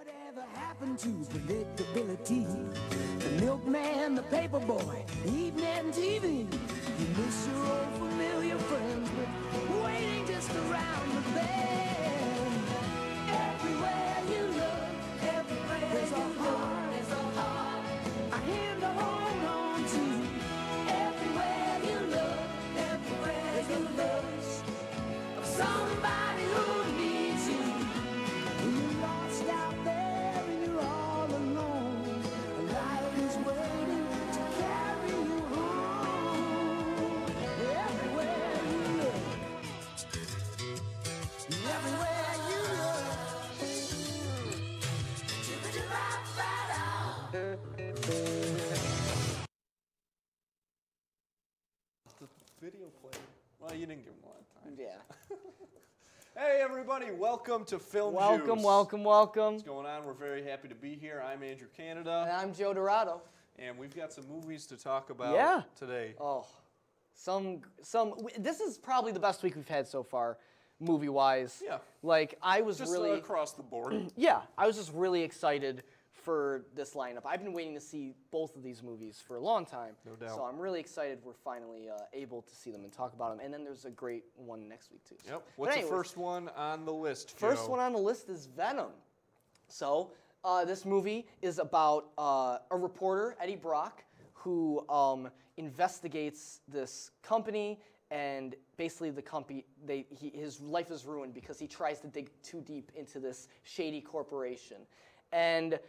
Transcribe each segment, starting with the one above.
Whatever happened to predictability? The milkman, the paper boy, evening TV. You miss your old familiar friends, but waiting just around the bend. Everywhere you look, everywhere there's a heart, there's a heart, a hand to hold on to. Everywhere you look, everywhere there's a look of somebody who needs you. When you're lost out there and you're all alone, life is waiting to carry you home. Everywhere you look, everywhere you look. The video player. Well, you didn't give him a lot of time. Yeah. Hey everybody, welcome to Film Welcome, Juice. welcome, welcome. What's going on? We're very happy to be here. I'm Andrew And Canada, I'm Joe Dorado. and we've got some movies to talk about today. Oh, this is probably the best week we've had so far, movie-wise. Yeah. Like, I was Just really... across the board. Yeah, I was just really excited for this lineup. I've been waiting to see both of these movies for a long time. No doubt. So I'm really excited we're finally able to see them and talk about them. And then there's a great one next week, too. Yep. What's the first one on the list, Joe? First one on the list is Venom. So this movie is about a reporter, Eddie Brock, who investigates this company, and basically the company, his life is ruined because he tries to dig too deep into this shady corporation. And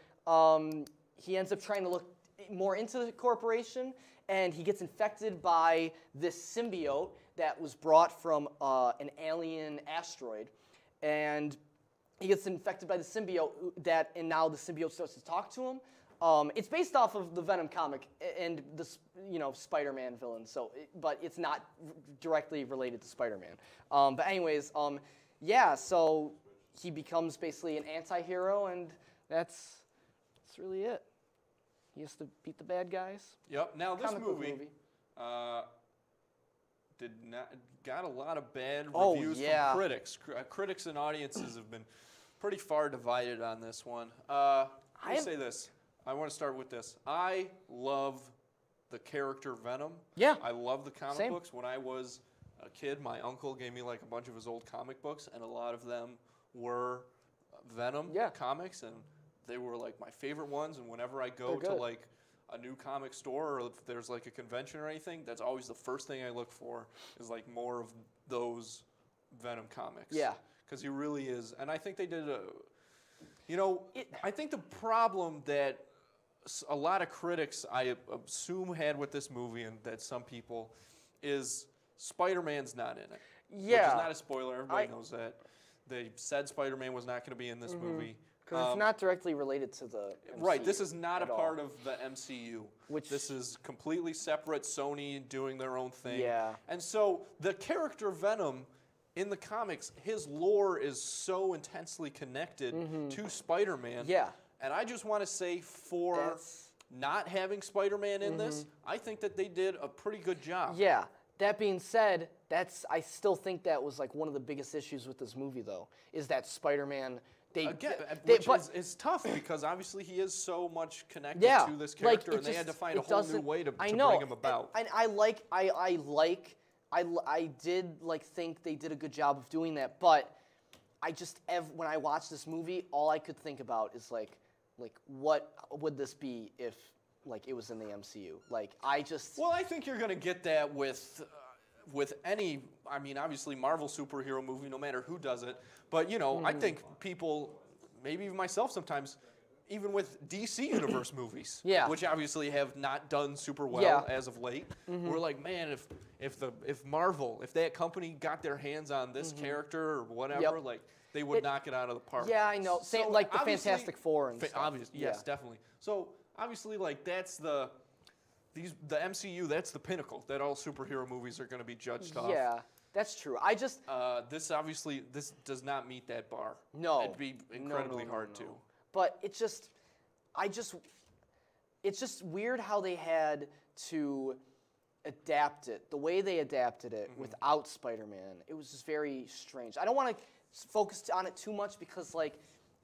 he ends up trying to look more into the corporation, and he gets infected by this symbiote that was brought from an alien asteroid. And he gets infected by the symbiote, and now the symbiote starts to talk to him. It's based off of the Venom comic and the Spider-Man villain, but it's not directly related to Spider-Man. But anyways, yeah, so he becomes basically an anti-hero, and that's really it. He has to beat the bad guys. Yep. Now this Comic book movie got a lot of bad Oh, reviews yeah. from critics. Critics and audiences have been pretty far divided on this one. Let me say this. I want to start with this. I love the character Venom. Yeah. I love the comic Same. books. When I was a kid, my uncle gave me like a bunch of his old comic books, and a lot of them were Venom comics, and they were like my favorite ones. And whenever I go to like a new comic store, or if there's like a convention or anything, that's always the first thing I look for, is like more of those Venom comics. Yeah. Because he really is. And I think they did I think the problem that a lot of critics, I assume, had with this movie, and that some people, is Spider-Man's not in it. Yeah. Which is not a spoiler. Everybody knows that. They said Spider-Man was not going to be in this movie. Because it's not directly related to the MCU. Right, this is not a at all. part of the MCU. This is completely separate, Sony doing their own thing. Yeah. And so the character Venom in the comics, his lore is so intensely connected to Spider-Man. Yeah. And I just want to say, for not having Spider-Man in this, I think that they did a pretty good job. Yeah. That being said, I still think that was like one of the biggest issues with this movie, though, is that Spider-Man. Which is tough, because obviously he is so much connected to this character, and they had to find a whole new way to bring him about. And I did think they did a good job of doing that, but when I watched this movie, all I could think about is like what would this be if it was in the MCU? Well, I think you're gonna get that with any, I mean, obviously Marvel superhero movie, no matter who does it. But I think people, maybe even myself sometimes, even with DC Universe movies, which obviously have not done super well as of late, we're like, man, if Marvel, if that company got their hands on this character or whatever, they would knock it out of the park. Yeah, I know. Same like the Fantastic Four and stuff. Obviously, yes, definitely. So obviously, that's the MCU, that's the pinnacle that all superhero movies are going to be judged off. Yeah, that's true. This does not meet that bar. No. It'd be incredibly hard to. But it's just weird how they had to adapt it, the way they adapted it without Spider-Man. It was just very strange. I don't want to focus on it too much because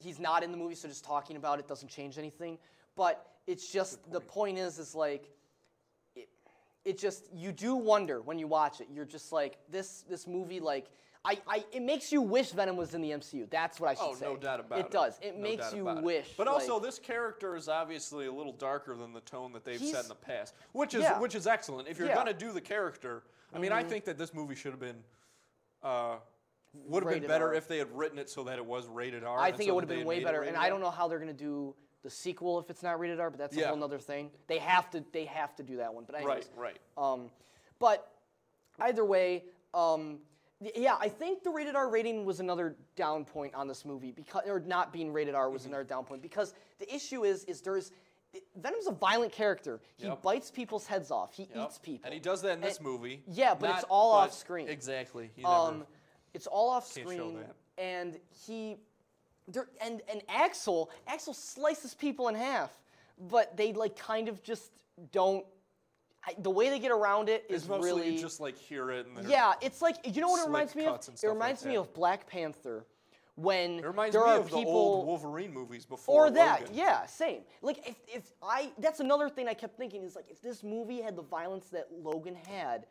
he's not in the movie, so just talking about it doesn't change anything. But it's just, the point is like, it just, you do wonder when you watch it. You're just like, this movie, like, it makes you wish Venom was in the MCU. That's what I should say. Oh, no doubt about it. It does. It makes you wish. But also, this character is obviously a little darker than the tone that they've set in the past, which is excellent. If you're gonna do the character, I mean, I think that this movie should have been, would have been better if they had written it so that it was rated R. I think it would have been way better. And I don't know how they're gonna do the sequel if it's not rated R, but that's a whole other thing. They have to do that one. But anyways, right. But either way, yeah, I think the rated R rating was another down point on this movie, because, or not being rated R was another down point, because the issue is Venom's a violent character. He bites people's heads off. He eats people. And he does that in this movie. Yeah, but it's all off screen. Exactly. It's all off can't screen. show that. And Axel slices people in half, but they like kind of just don't. The way they get around it is mostly really, you just like hear it. And it's like, you know what it reminds me of? It reminds me of Black Panther, when it reminds there me are of people, the old Wolverine movies before. Or that, Logan. yeah, same. Like that's another thing I kept thinking is like, if this movie had the violence that Logan had,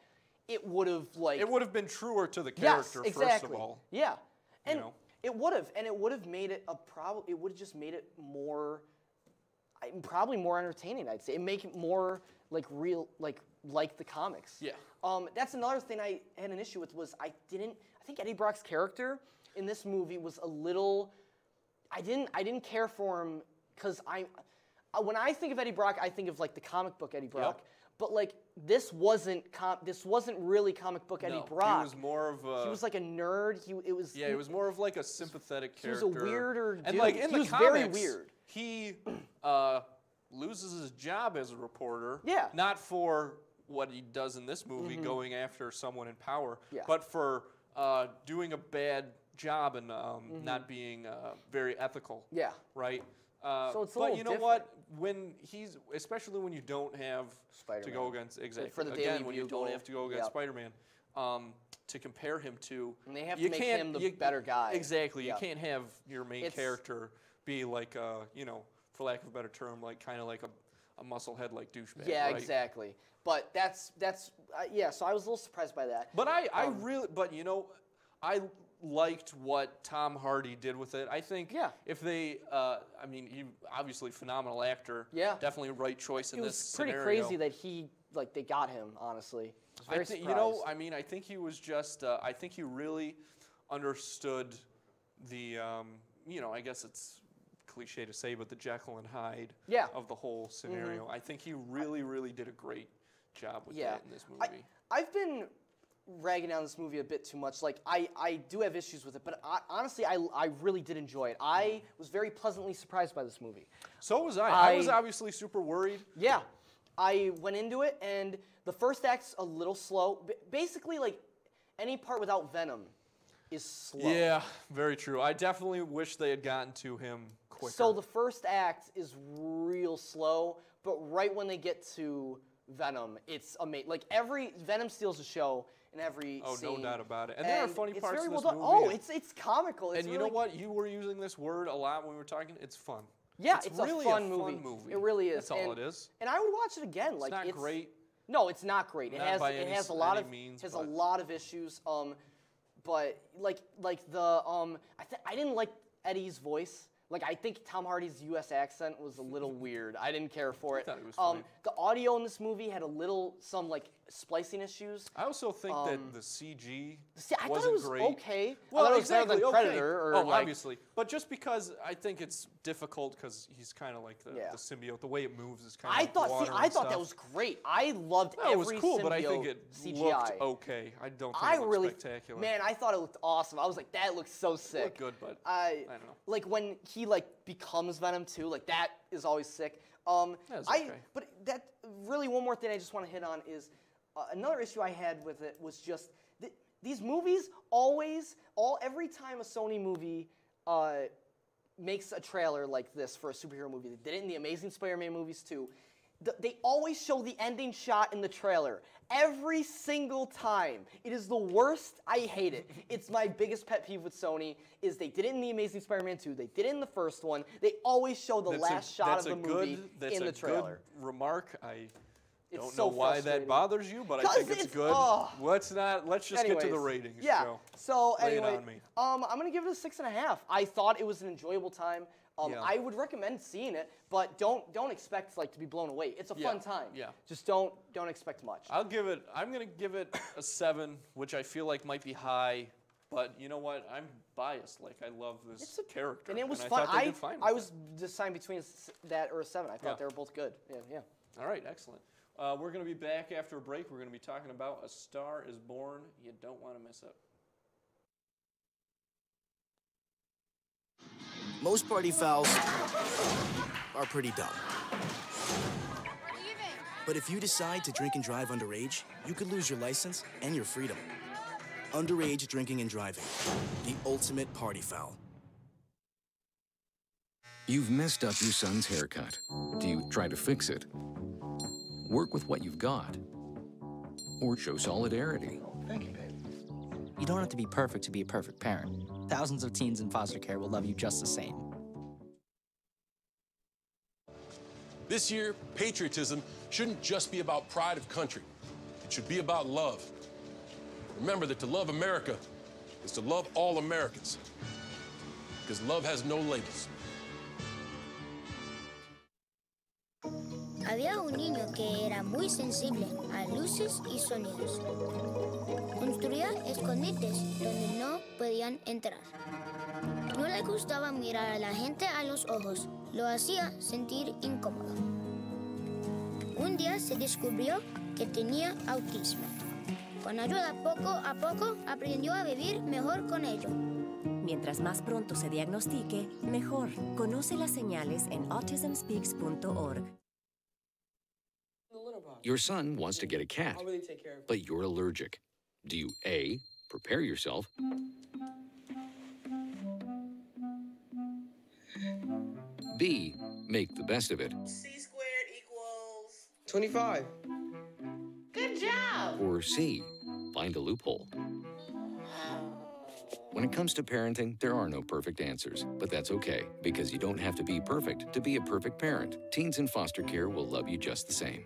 it would have like. It would have been truer to the character, yes, exactly. first of all. Yeah, and it would have made it it would have just made it more, probably more entertaining. I'd say it make it more like real, like the comics. Yeah. That's another thing I had an issue with was I think Eddie Brock's character in this movie was a little. I didn't care for him because when I think of Eddie Brock, I think of like the comic book Eddie Brock. Yep. But like this wasn't really comic book Eddie Brock. He was more of a. He was like a nerd. He was more of like a sympathetic character. He was a weirder dude. And like in the was comics, very weird. He loses his job as a reporter. Yeah. Not for what he does in this movie, going after someone in power, yeah. but for doing a bad job and not being very ethical. Yeah. Right. So it's a but little you know different. what? When especially when you don't have Spider-Man. to go against For the again Daily when you Bugle, don't have to go against Spider-Man, to compare him to, and they have to make him the better guy. Exactly. Yeah. You can't have your main character be like for lack of a better term, like kind of like a musclehead like douchebag. Yeah, right? exactly. But that's So I was a little surprised by that. But I liked what Tom Hardy did with it. I think if they, he obviously phenomenal actor. Yeah. Definitely right choice in this scenario. It was pretty crazy that they got him, honestly. I was very surprised. I think he was just, I think he really understood the, I guess it's cliche to say, but the Jekyll and Hyde of the whole scenario. I think he really, really did a great job with that in this movie. I've been ragging on this movie a bit too much. Like, I do have issues with it, but honestly, I really did enjoy it. I was very pleasantly surprised by this movie. So was I. I was obviously super worried. Yeah. I went into it, and the first act's a little slow. Basically, like, any part without Venom is slow. Yeah, very true. I definitely wish they had gotten to him quicker. So the first act is real slow, but right when they get to Venom, it's amazing. Like, Venom steals the show in every scene. Oh, no doubt about it. And there are funny parts of this movie. Oh, it's comical. And you know what? You were using this word a lot when we were talking. It's fun. Yeah, it's really a fun movie. It really is. That's all it is. And I would watch it again. It's not great. No, it's not great. It has a lot of issues. But I didn't like Eddie's voice. Like, I think Tom Hardy's U.S. accent was a little weird. I didn't care for it. I thought it was funny. The audio in this movie had some splicing issues. I also think that the CG I wasn't thought it was great. Okay. Well, I thought exactly. it was better than Predator. Obviously. But just because I think it's difficult because he's kind of like the symbiote. The way it moves is kind of like water I thought that was great. I loved every it was cool, symbiote but I think it CGI. Looked okay. I don't think it looked spectacular. Man, I thought it looked awesome. I was like, that looks so sick. It looked good, but I don't know. Like when he becomes Venom too, like that is always sick. That's okay. But that really one more thing I just want to hit on is another issue I had with it was just these movies every time a Sony movie makes a trailer like this for a superhero movie, they did it in the Amazing Spider-Man movies too. They always show the ending shot in the trailer. Every single time. It is the worst. I hate it. It's my biggest pet peeve with Sony is they did it in The Amazing Spider-Man 2. They did it in the first one. They always show the last shot of the movie in the trailer. Good remark. I don't so know why that bothers you, but I think it's good. Let's just get to the ratings. Yeah. Joe. So Lay it anyway, on me. I'm gonna give it a 6.5. I thought it was an enjoyable time. I would recommend seeing it, but don't expect like to be blown away. It's a fun time. Yeah. Just don't expect much. I'm gonna give it a 7, which I feel like might be high, but you know what? I'm biased. Like I love this character, and it was fun. I was deciding between that or a 7. I thought they were both good. Yeah. All right, excellent. We're gonna be back after a break. We're gonna be talking about A Star Is Born. You don't want to miss it. Most party fouls are pretty dumb. But if you decide to drink and drive underage, you could lose your license and your freedom. Underage drinking and driving, the ultimate party foul. You've messed up your son's haircut. Do you try to fix it? Work with what you've got? Or show solidarity? Thank you, babe. You don't have to be perfect to be a perfect parent. Thousands of teens in foster care will love you just the same. This year, patriotism shouldn't just be about pride of country. It should be about love. Remember that to love America is to love all Americans. Because love has no labels. Había un niño que era muy sensible a luces y sonidos. Construía escondites donde no podían entrar. No le gustaba mirar a la gente a los ojos. Lo hacía sentir incómodo. Un día se descubrió que tenía autismo. Con ayuda, poco a poco, aprendió a vivir mejor con ello. Mientras más pronto se diagnostique, mejor. Conoce las señales en autismspeaks.org. Your son wants to get a cat, but you're allergic. Do you A, prepare yourself, B, make the best of it, C squared equals 25. Good job. Or C, find a loophole? When it comes to parenting, there are no perfect answers, but that's okay, because you don't have to be perfect to be a perfect parent. Teens in foster care will love you just the same.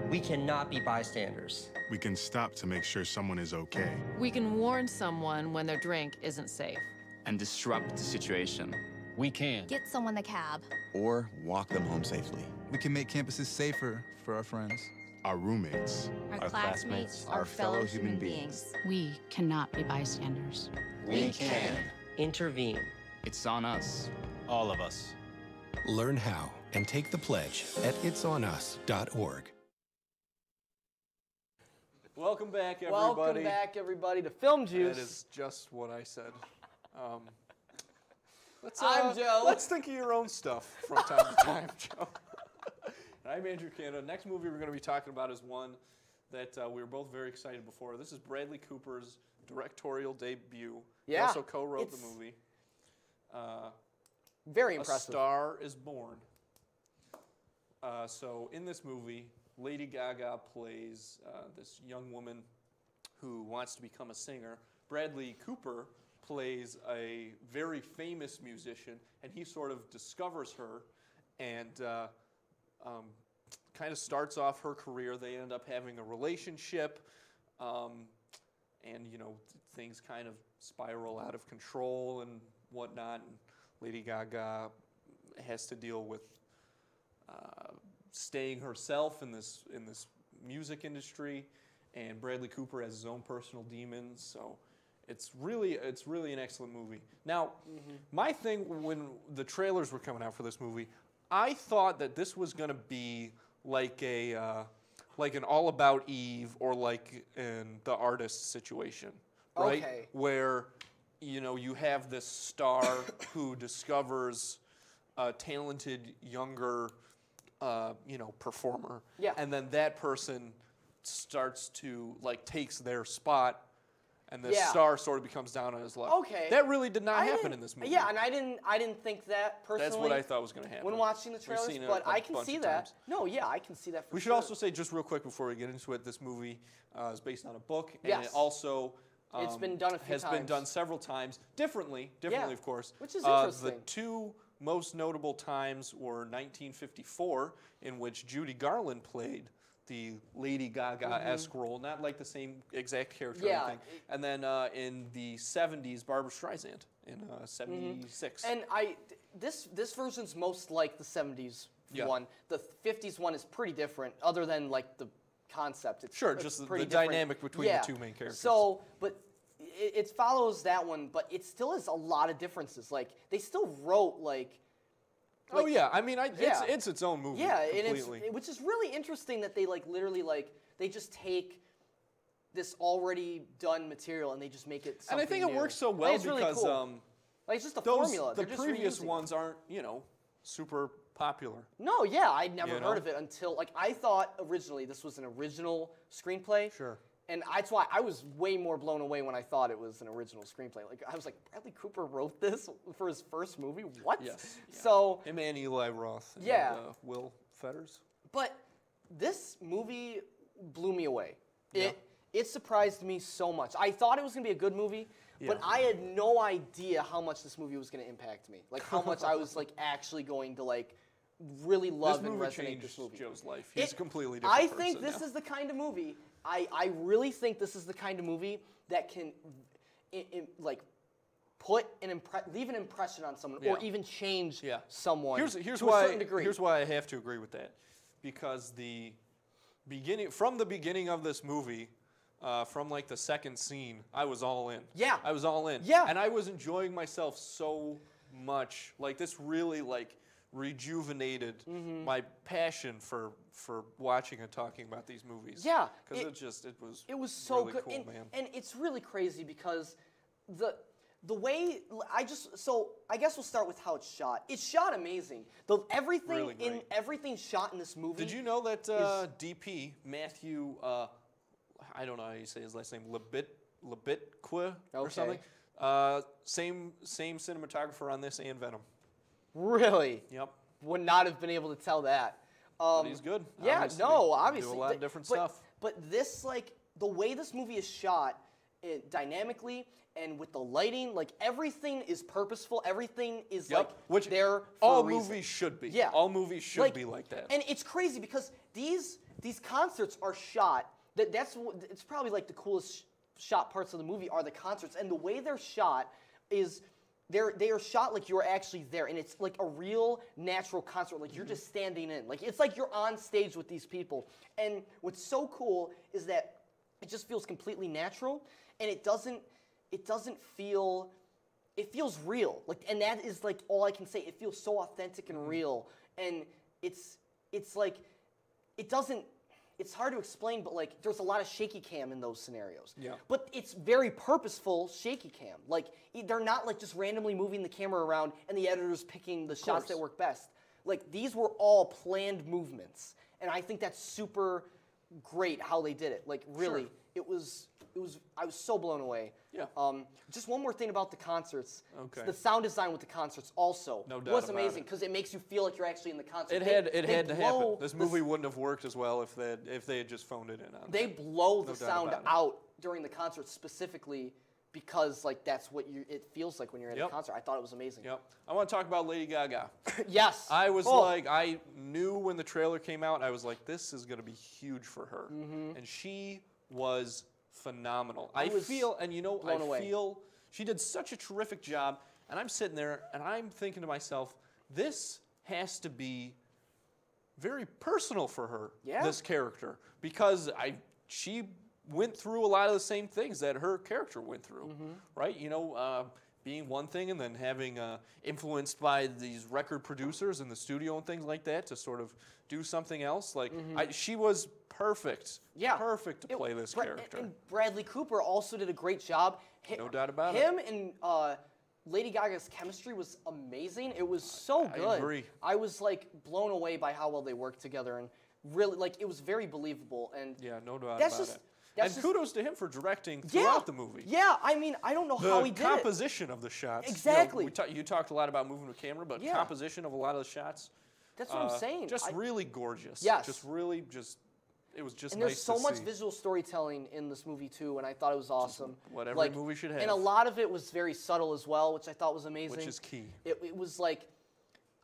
We cannot be bystanders. We can stop to make sure someone is okay. We can warn someone when their drink isn't safe. And disrupt the situation. We can. Get someone a cab. Or walk them home safely. We can make campuses safer for our friends. Our roommates. Our classmates. Our fellow human beings. We cannot be bystanders. We can. Intervene. It's on us. All of us. Learn how and take the pledge at itsonus.org. Welcome back, everybody. Welcome back, everybody, to Film Juice. That is just what I said. I'm Joe. Let's think of your own stuff from time to time, Joe. I'm Andrew Canada. Next movie we're going to be talking about is one that we were both very excited before. This is Bradley Cooper's directorial debut. Yeah. He also co-wrote the movie. Very impressive. A Star Is Born. So in this movie, Lady Gaga plays this young woman who wants to become a singer. Bradley Cooper plays a very famous musician, and he sort of discovers her and kind of starts off her career. They end up having a relationship, and you know, things kind of spiral out of control and whatnot. And Lady Gaga has to deal with staying herself in this music industry, and Bradley Cooper has his own personal demons. So It's really an excellent movie. Now, my thing when the trailers were coming out for this movie, I thought that this was going to be like an All About Eve or like in The Artist situation, right? Okay. Where you have this star who discovers a talented younger performer, and then that person starts to takes their spot. And the star sort of becomes down on his luck. Okay. That really did not happen in this movie. Yeah, and I didn't think that personally. That's what I thought was going to happen. When watching the trailers, but I can see that. No, yeah, I can see that for We should also say, just real quick before we get into it, this movie is based on a book. And it also it's been done a few has times. been done several times. Differently, of course. Which is interesting. The two most notable times were 1954, in which Judy Garland played the Lady Gaga-esque role, not like the same exact character or anything. And then in the 70s, Barbra Streisand in 76. And this version's most like the 70s one. The 50s one is pretty different, other than like the concept. It's just pretty the different. dynamic between the two main characters. So, but it follows that one, but it still has a lot of differences. Like they still wrote oh yeah, I mean, it's its own movie. Yeah, completely. and which is really interesting that they literally they just take this already done material and they just make it something And I think new. it works so well it's really because cool. It's just a formula. The They're just previous reusing. ones aren't super popular. No, yeah, I'd never heard of it until I thought originally this was an original screenplay. Sure. And that's why I was way more blown away when I thought it was an original screenplay. Like I was like, Bradley Cooper wrote this for his first movie? What? Yes. Yeah. So him and Eli Roth. And, Will Fetters. But this movie blew me away. It surprised me so much. I thought it was gonna be a good movie, but I had no idea how much this movie was gonna impact me. Like how much I was actually going to really love and resonate this movie. Joe's life. He's a completely different I person think this is the kind of movie. I really think this is the kind of movie that can leave an impression on someone or even change someone here's to why, a certain degree. Here's why I have to agree with that. Because from the beginning of this movie, from the second scene, I was all in. Yeah. I was all in. Yeah. And I was enjoying myself so much. This really rejuvenated my passion for watching and talking about these movies. Yeah, because it was so really good, cool, man. And it's really crazy because the way I guess we'll start with how it's shot. It's shot amazing. Everything shot in this movie. Did you know that DP Matthew? I don't know how you say his last name. Lebitqua or something. Same cinematographer on this and Venom. Really? Yep. Would not have been able to tell that. But he's good. Yeah, obviously. obviously. Do a lot of different stuff. But this, the way this movie is shot, dynamically and with the lighting, everything is purposeful. Everything is which there for all a reason. movies should be. Yeah. All movies should be like that. And it's crazy because these concerts are shot. It's probably the coolest shot parts of the movie are the concerts, and the way they're shot is. They are shot like you're actually there, and it's like a real natural concert. You're just standing in. It's like you're on stage with these people. And what's so cool is that it just feels completely natural, and it doesn't feel. It feels real. And that is all I can say. It feels so authentic and real, and it's it doesn't. It's hard to explain, but there's a lot of shaky cam in those scenarios. Yeah. But it's very purposeful shaky cam. They're not just randomly moving the camera around and the editor's picking the shots that work best. These were all planned movements, and I think that's super great how they did it. Really, it was. I was so blown away. Yeah. Just one more thing about the concerts. Okay. The sound design with the concerts also was amazing because it makes you feel like you're actually in the concert. It had to happen. This movie wouldn't have worked as well if they had just phoned it in on. They blow the sound out during the concert specifically because that's what it feels like when you're at a concert. I thought it was amazing. Yep. I want to talk about Lady Gaga. Yes. I was I knew when the trailer came out, I was like, this is going to be huge for her, and she was phenomenal. I feel she did such a terrific job, and I'm sitting there and I'm thinking to myself, this has to be very personal for her, this character, because she went through a lot of the same things that her character went through, right? You know, being one thing and then having influenced by these record producers in the studio and things like that to sort of do something else. Like, she was perfect. Yeah. Perfect to play this character. And Bradley Cooper also did a great job. No doubt about it. Him and Lady Gaga's chemistry was amazing. It was so good. I agree. I was like blown away by how well they worked together, and really, like, it was very believable. And yeah, no doubt that's about just, it. And kudos to him for directing yeah, throughout the movie. Yeah, I mean, I don't know how he did it. The composition of the shots. Exactly. You know, you talked a lot about moving with camera, but composition of a lot of the shots. That's what I'm saying. Just really gorgeous. Yes. Just really, it was just and nice there's so to much see. visual storytelling in this movie too, and I thought it was awesome. Just what every movie should have. And a lot of it was very subtle as well, which I thought was amazing. Which is key. It was like,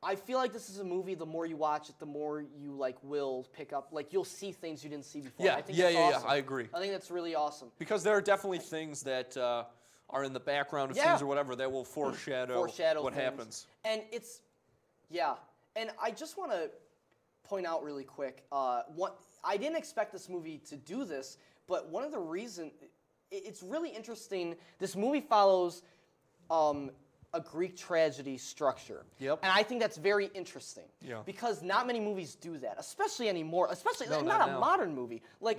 I feel like this is a movie, the more you watch it, the more you like will pick up, like you'll see things you didn't see before. Yeah, I think that's awesome. I agree. I think that's really awesome. Because there are definitely things that are in the background of scenes or whatever that will foreshadow what happens. And it's, and I just want to point out really quick, I didn't expect this movie to do this, but one of the reasons, it's really interesting, this movie follows a Greek tragedy structure. Yep. And I think that's very interesting. Yeah. Because not many movies do that, especially anymore, especially No, not not a now. modern movie. Like,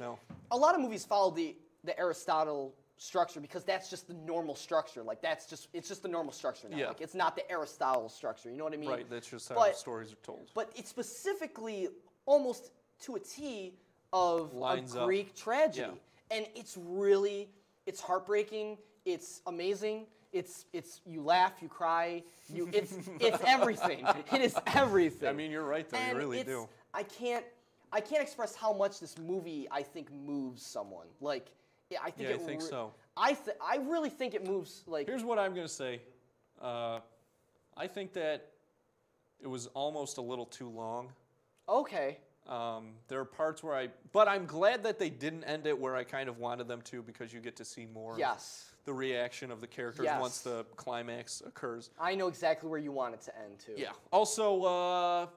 a lot of movies follow the Aristotle structure because that's just the normal structure. Like, it's just the normal structure now. Yeah. Like, it's not the Aristotle structure, you know what I mean? Right, that's just how the stories are told. But it's specifically almost to a T of Lines a up. Greek tragedy. And it's heartbreaking, it's amazing. It's you laugh, you cry, it's everything. It is everything. I mean, you're right though. You really do. I can't express how much this movie I think moves someone. Like, I think I think so. I really think it moves. Like, here's what I'm gonna say. I think that it was almost a little too long. Okay. There are parts where but I'm glad that they didn't end it where I kind of wanted them to, because you get to see more. Yes. The reaction of the characters once the climax occurs. I know exactly where you want it to end too. Yeah. Also,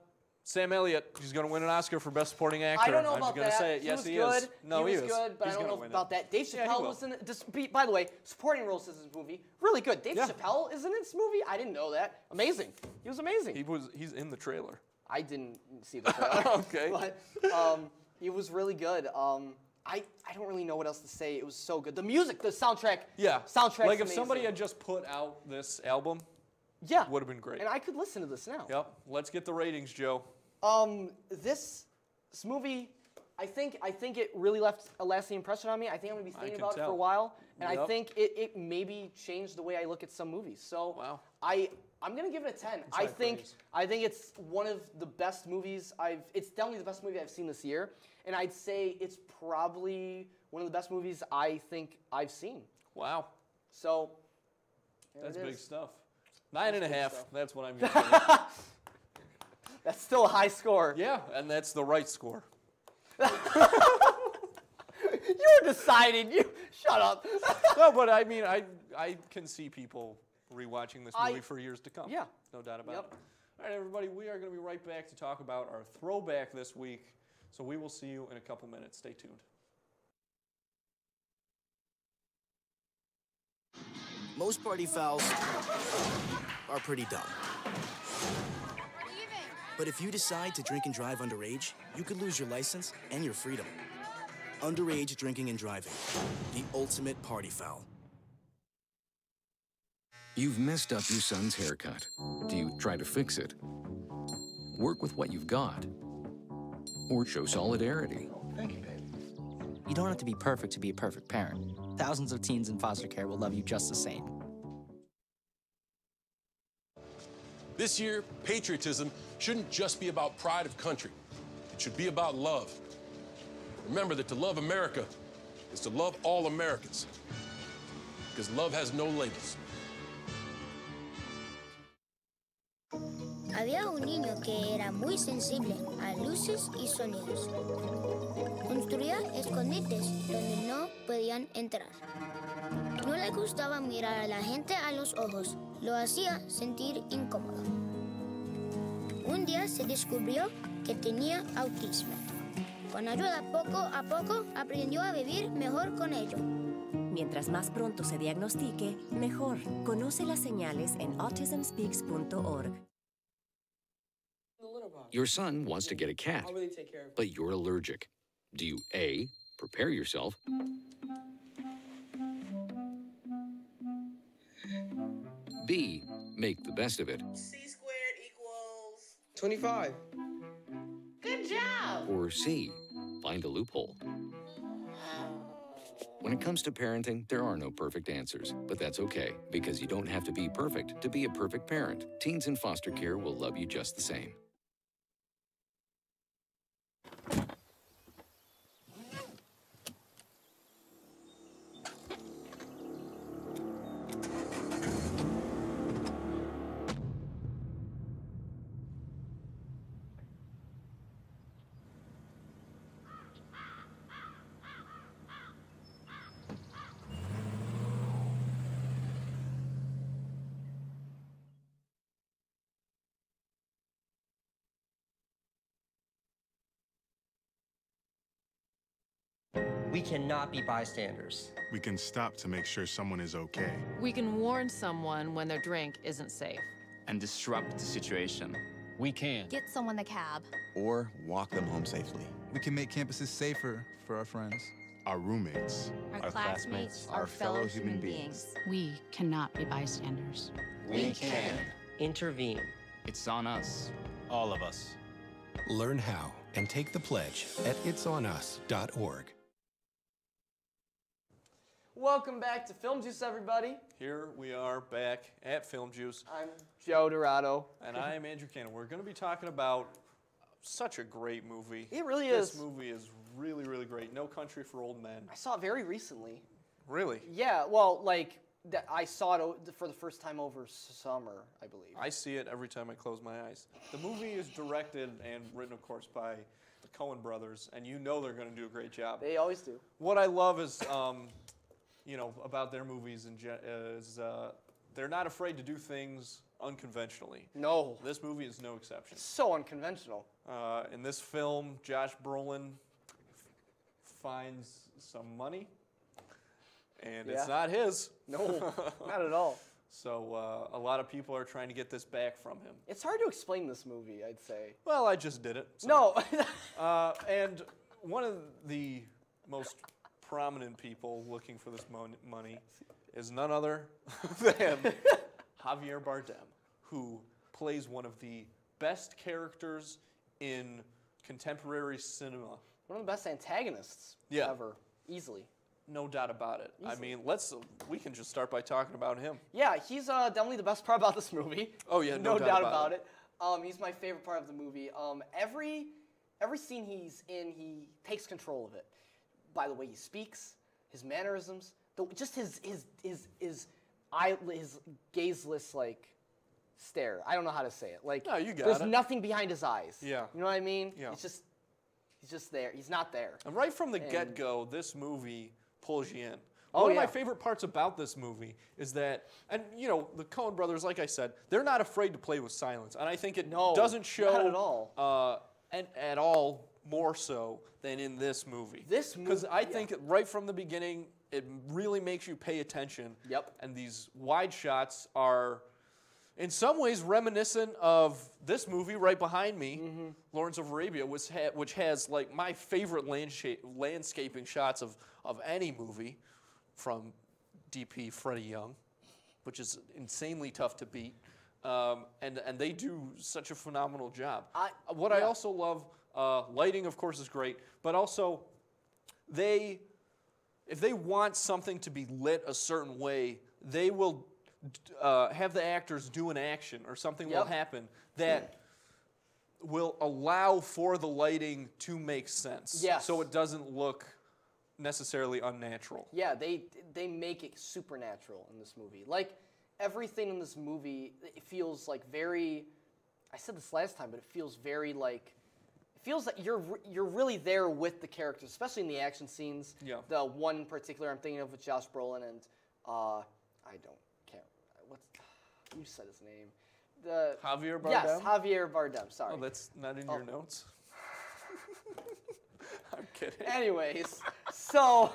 Sam Elliott, he's going to win an Oscar for Best Supporting Actor. I don't know about I'm going to that. say it. Yes, he was is. good. No, he is. was good, but He's I don't gonna know win about that. Dave Chappelle was in it. By the way, supporting roles in this movie, really good. Dave Chappelle is in this movie. I didn't know that. Amazing. He was amazing. He's in the trailer. I didn't see the trailer. Okay. But it was really good. I don't really know what else to say. It was so good. The music, the soundtrack. Yeah. Soundtrack's like if amazing. somebody had just put out this album, would have been great. And I could listen to this now. Yep. Let's get the ratings, Joe. This movie, I think it really left a lasting impression on me. I think I'm gonna be thinking about it for a while, and I think it maybe changed the way I look at some movies. So I'm gonna give it a 10. I think it's one of the best movies it's definitely the best movie I've seen this year, and I'd say it's probably one of the best movies I think I've seen. Wow. So that's big stuff. 9.5. That's what I'm gonna That's still a high score. Yeah, and that's the right score. You're deciding. You shut up. No, but I mean, I can see people rewatching this movie for years to come. Yeah. No doubt about it. All right, everybody, we are going to be right back to talk about our throwback this week. So we will see you in a couple minutes. Stay tuned. Most party fouls are pretty dumb. But if you decide to drink and drive underage, you could lose your license and your freedom. Underage drinking and driving, the ultimate party foul. You've messed up your son's haircut. Do you try to fix it? Work with what you've got? Or show solidarity? Thank you, babe. You don't have to be perfect to be a perfect parent. Thousands of teens in foster care will love you just the same. This year, patriotism shouldn't just be about pride of country. It should be about love. Remember that to love America is to love all Americans. Because love has no labels. Había un niño que era muy sensible a luces y sonidos. Construía escondites donde no podían entrar. No le gustaba mirar a la gente a los ojos. Lo hacía sentir incómodo. Un día se descubrió que tenía autismo. Con ayuda poco a poco aprendió a vivir mejor con ello. Mientras más pronto se diagnostique, mejor. Conoce las señales en autismspeaks.org. Your son wants to get a cat, but you're allergic. Do you A, prepare yourself, B, make the best of it, C squared equals 25. Good job. or C, find a loophole? When it comes to parenting, there are no perfect answers, but that's okay, because you don't have to be perfect to be a perfect parent. Teens in foster care will love you just the same. We cannot be bystanders. We can stop to make sure someone is okay. We can warn someone when their drink isn't safe. And disrupt the situation. We can. Get someone the cab. Or walk them home safely. We can make campuses safer for our friends. Our roommates. Our classmates, our fellow human beings. We cannot be bystanders. We can. Intervene. It's on us. All of us. Learn how and take the pledge at itsonus.org. Welcome back to Film Juice, everybody. Here we are back at Film Juice. I'm Joe Dorado. And I am Andrew Cannon. We're going to be talking about such a great movie. It really is. This movie is really, really great. No Country for Old Men. I saw it very recently. Really? Yeah, well, like, I saw it for the first time over summer, I believe. I see it every time I close my eyes. The movie is directed and written, of course, by the Coen brothers, and you know they're going to do a great job. They always do. What I love is, you know, about their movies is they're not afraid to do things unconventionally. No. This movie is no exception. It's so unconventional. In this film, Josh Brolin finds some money, and it's not his. No, not at all. So a lot of people are trying to get this back from him. It's hard to explain this movie, I'd say. Well, I just did it. So. No. And one of the most prominent people looking for this money is none other than Javier Bardem, who plays one of the best characters in contemporary cinema. One of the best antagonists ever, easily. No doubt about it. Easily. I mean, we can just start by talking about him. Yeah, he's definitely the best part about this movie. Oh yeah, no doubt about it. He's my favorite part of the movie. Every scene he's in, he takes control of it. By the way he speaks, his mannerisms, just his gazeless like stare. I don't know how to say it. Like, no, you got there's it. nothing behind his eyes. Yeah. You know what I mean? Yeah. He's just there. He's not there. And right from the get-go, this movie pulls you in. Oh, One of my favorite parts about this movie is that, and you know, the Coen brothers, like I said, they're not afraid to play with silence, and I think it doesn't show not at all. At all more so than in this movie. Because I think right from the beginning, it really makes you pay attention. Yep. And these wide shots are, in some ways, reminiscent of this movie right behind me, Lawrence of Arabia, which has like my favorite landscaping shots of any movie, from DP Freddie Young, which is insanely tough to beat. And they do such a phenomenal job. I also love, lighting, of course, is great, but also if they want something to be lit a certain way, they will have the actors do an action or something will happen that will allow for the lighting to make sense. Yes. So it doesn't look necessarily unnatural. Yeah, they make it supernatural in this movie. Like, everything in this movie, it feels like very, I said this last time, but it feels very like, it feels like you're really there with the characters, especially in the action scenes. Yeah. The one in particular I'm thinking of with Josh Brolin and, you said his name. Javier Bardem? Yes, Javier Bardem, sorry. Oh, that's not in your notes? I'm kidding. Anyways, so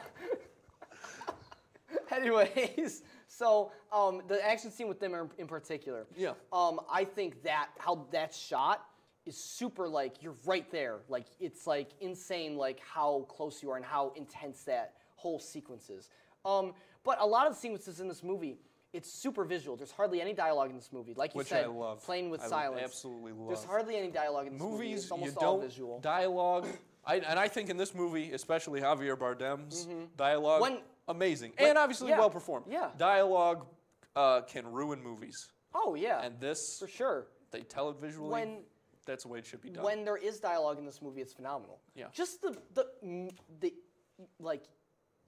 the action scene with them in particular. Yeah. I think that how that's shot is super, like, you're right there. Like, it's like insane, like how close you are and how intense that whole sequence is. But a lot of the sequences in this movie, it's super visual. There's hardly any dialogue in this movie. Like you said, I love. playing with I silence. Absolutely love. There's hardly any dialogue in this movie. It's almost you all don't visual. dialogue. And I think in this movie, especially Javier Bardem's dialogue, amazing. And obviously well performed. Yeah. Dialogue can ruin movies. Oh, yeah. And this, for sure. They tell it visually. That's the way it should be done. When there is dialogue in this movie, it's phenomenal. Yeah. Just the like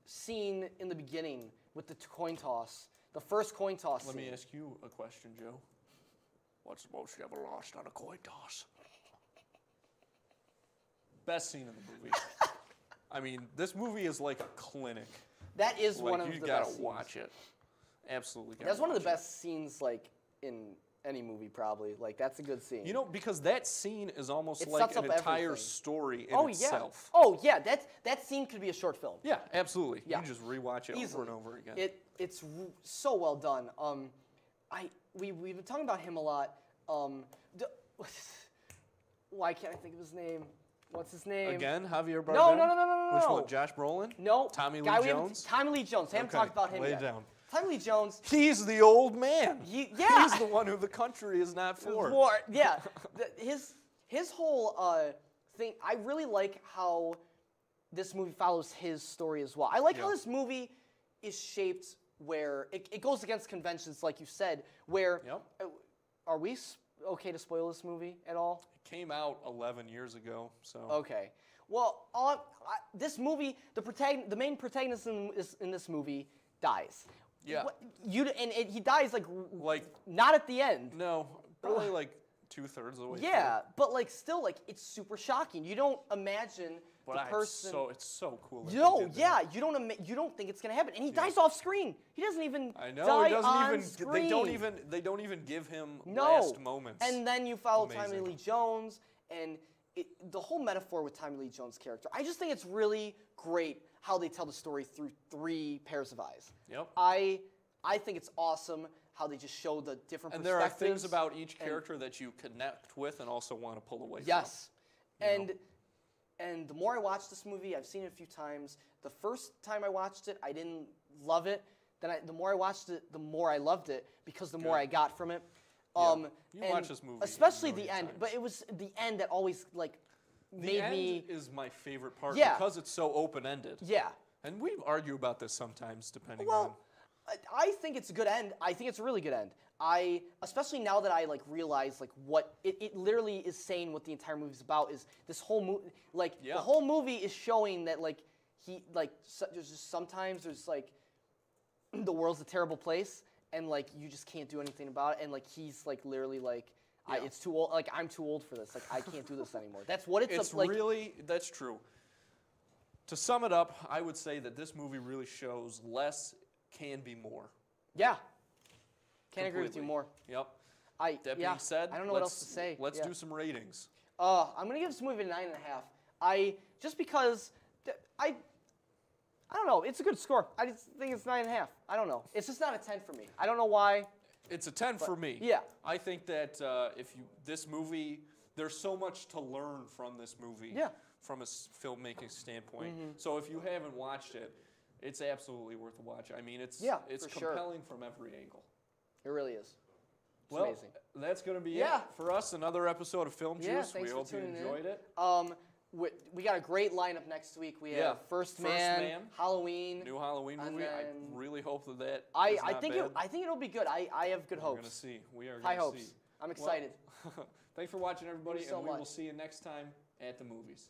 scene in the beginning with the coin toss, the first coin toss. Let me ask you a question, Joe. What's the most you ever lost on a coin toss? Best scene in the movie. I mean, this movie is like a clinic. That is like, one of the best You gotta scenes. watch it. Absolutely. That's one of the best scenes, like, in any movie, probably. Like, that's a good scene. You know, because that scene is almost It like sets an up entire everything. story in itself. Oh, yeah. That scene could be a short film. Yeah, absolutely. Yeah. You can just rewatch it Easily. over and over again. It's so well done. We've been talking about him a lot. Why can't I think of his name? What's his name? Again, Javier Bardem? No. Which one? Josh Brolin? No. Tommy Lee Guy Jones? Tommy Lee Jones. I haven't Okay, talked about him lay yet. down. Tommy Lee Jones. He's the old man. Yeah. He's the one who the country is not for. Yeah. His whole thing, I really like how this movie follows his story as well. I like how this movie is shaped where it goes against conventions, like you said, where are we okay to spoil this movie at all? It came out 11 years ago, so. Okay. Well, this movie, the main protagonist in this movie dies. Yeah. He dies like not at the end. No, probably like 2/3 of the way Yeah, but like still, like it's super shocking. You don't imagine the person. It's so cool. that No, they did yeah, you don't think it's gonna happen, and he dies off screen. He doesn't even I know. die He doesn't on even. screen. They don't even give him No. last moments. And then you follow Amazing. Tommy Lee Jones, and the whole metaphor with Tommy Lee Jones' character. I just think it's really great how they tell the story through 3 pairs of eyes. Yep. I think it's awesome how they just show the different And there are perspectives. things about each character that you connect with and also want to pull away Yes. from. And the more I watch this movie, I've seen it a few times. The first time I watched it, I didn't love it. Then the more I watched it, the more I loved it because the more I got from it. You and watch this movie, especially a the million end. times. But it was the end that always like The made end me. is my favorite part Yeah. because it's so open-ended. Yeah. And we argue about this sometimes, depending on. Well, I think it's a good end. I think it's a really good end. Especially now that I like realize like what it literally is saying what the entire movie is about is this whole movie the whole movie is showing that like there's just sometimes there's like the world's a terrible place and like you just can't do anything about it and like he's like literally like it's too old, like I'm too old for this, like I can't do this anymore. That's what it's like. Really, that's true. To sum it up, I would say that this movie really shows less can be more. Yeah. Can't agree with you more. Yep. That being said, I don't know what else to say. Let's do some ratings. I'm gonna give this movie a 9.5. Just because I don't know. It's a good score. I just think it's 9.5. I don't know. It's just not a 10 for me. I don't know why. It's a 10 for me. Yeah. I think that this movie, there's so much to learn from this movie. Yeah. From a filmmaking standpoint. So if you haven't watched it, it's absolutely worth a watch. I mean, it's compelling from every angle. It really is. It's well, amazing. That's going to be it for us. Another episode of Film Juice. We hope you enjoyed it. We got a great lineup next week. We have First Man, Halloween. New Halloween movie. I really hope that I think it'll be good. I have good hopes. We're going to see. We are high going to see. hopes. I'm excited. Well, thanks for watching, everybody, Thank you so and we much. will see you next time at the movies.